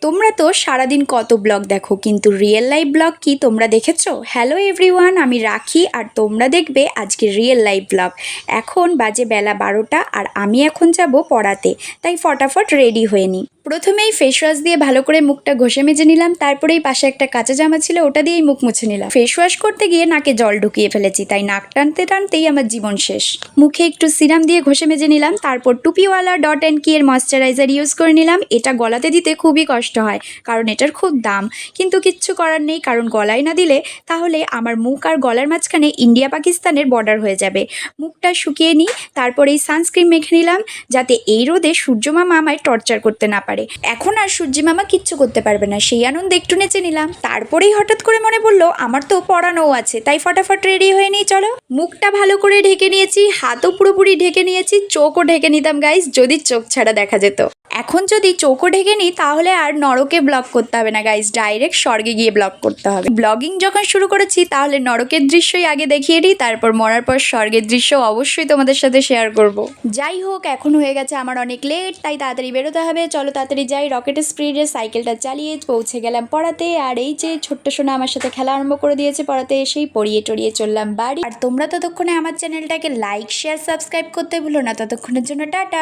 তোমরা তো সারাদিন কত ব্লগ দেখো, কিন্তু রিয়েল লাইফ ব্লগ কি তোমরা দেখেছো? হ্যালো এভরিওয়ান, আমি রাখি আর তোমরা দেখবে আজকে রিয়েল লাইফ ব্লগ। এখন বাজে বেলা 12টা আর আমি এখন যাব পড়াতে, তাই ফটাফট রেডি হয়ে নিই। প্রথমেই ফেস ওয়াশ দিয়ে ভালো করে মুখটা ঘষে মেজে নিলাম, তারপরেই পাশে একটা কাঁচা জামা ছিল ওটা দিয়েই মুখ মুছে নিলাম। ফেস ওয়াশ করতে গিয়ে নাকে জল ঢুকিয়ে ফেলেছি, তাই নাক টানতে টানতেই আমার জীবন শেষ। মুখে একটু সিরাম দিয়ে ঘষে মেজে নিলাম, তারপর টুপিওয়ালা ডট অ্যান্ড কি এর ময়শ্চারাইজার ইউজ করে নিলাম। এটা গলাতে দিতে খুবই কষ্ট হয় কারণ এটার খুব দাম, কিন্তু কিচ্ছু করার নেই, কারণ গলায় না দিলে তাহলে আমার মুখ আর গলার মাঝখানে ইন্ডিয়া পাকিস্তানের বর্ডার হয়ে যাবে। মুখটা শুকিয়ে নিই, তারপরে এই সানস্ক্রিন মেখে নিলাম যাতে এই রোদে সূর্যমামা আমায় টর্চার করতে না পারে। এখন আর সূর্যি মামা কিচ্ছু করতে পারবে না, সেই আনন্দে একটু নেচে নিলাম। তারপরেই হঠাৎ করে মনে পড়লো আমার তো পড়ানোও আছে, তাই ফটাফট রেডি হয়ে নিই। চলো, মুখটা ভালো করে ঢেকে নিয়েছি, হাতও পুরোপুরি ঢেকে নিয়েছি, চোখও ঢেকে নিতাম গাইস যদি চোখ ছাড়া দেখা যেত। এখন যদি চোখও ঢেকে নিই তাহলে আর নরকে ব্লগ করতে হবে না গাইস, ডাইরেক্ট স্বর্গে গিয়ে ব্লগ করতে হবে। ব্লগিং যখন শুরু করেছি তাহলে নরকের দৃশ্যই আগে দেখিয়ে দিই, তারপর মরার পর স্বর্গের দৃশ্য অবশ্যই তোমাদের সাথে শেয়ার করব। যাই হোক, এখন হয়ে গেছে আমার অনেক লেট, তাই তাড়াতাড়ি বেরোতে হবে। চলো তাড়াতাড়ি যাই। রকেটের স্পিডে সাইকেলটা চালিয়ে পৌঁছে গেলাম পড়াতে, আর এই যে ছোট্ট সোনা আমার সাথে খেলা আরম্ভ করে দিয়েছে পড়াতে এসেই। পড়িয়ে টড়িয়ে চললাম বাড়ি। আর তোমরা ততক্ষণে আমার চ্যানেলটাকে লাইক শেয়ার সাবস্ক্রাইব করতে ভুলো না। ততক্ষণের জন্য টাটা।